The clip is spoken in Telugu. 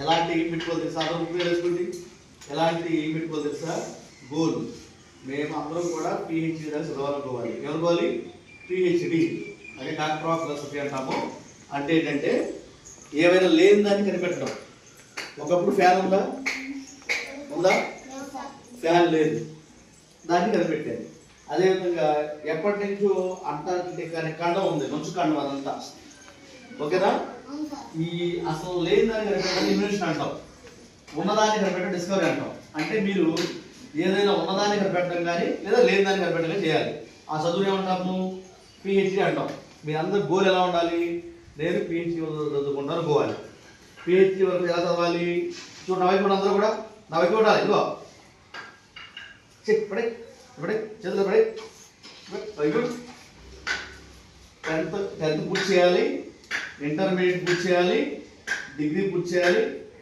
ఎలాంటి ఎయిమ్ పెట్టుకోవాలి తెలుసా? అందరూ ఉపయోగం వేసుకోండి. ఎలాంటి ఎయిమ్ పెట్టుకోవాలి తెలుసా? గోల్. మేము అందరం కూడా పిహెచ్డి దాకా చదవాలనుకోవాలి. ఏమనుకోవాలి? పిహెచ్డి అంటే డాక్టర్ ఆఫ్ ఫిలాసఫీ అంటాము. అంటే ఏంటంటే ఏవైనా లేని దాన్ని కనిపెట్టడం. ఒకప్పుడు ఫ్యాన్ ఉందా? ఫ్యాన్ లేదు, దాన్ని కనిపెట్టాను. అదేవిధంగా ఎప్పటి నుంచో అంటార్కిటిక్ అనే ఖండం ఉంది, మంచు ఖండం అదంతా. ఓకేనా? ఈ అసలు లేని దాన్ని కనిపెట్టడం ఇన్వెన్షన్ అంటాం, ఉన్నదాన్ని కనిపెట్టడం డిస్కవరీ అంటాం. అంటే మీరు ఏదైనా ఉన్నదాన్ని కనిపెట్టడం కానీ లేదా లేని దాన్ని కనిపెట్టడం కానీ చేయాలి. ఆ చదువు ఏమంటాము? పిహెచ్డి అంటాం. మీ అందరి గోల్ ఎలా ఉండాలి? నేను పిహెచ్డి చదువుకుంటాను పోవాలి. పిహెచ్డి వరకు ఎలా చదవాలి? చూడండి, నా వైపు అందరూ కూడా నా వైపు ఉండాలి. ఇదిగో పడే ఇప్పుడే చేతులు పడే. టెన్త్ పూర్తి చేయాలి, ఇంటర్మీడియట్ పూర్తి చేయాలి, డిగ్రీ పూర్తి చేయాలి,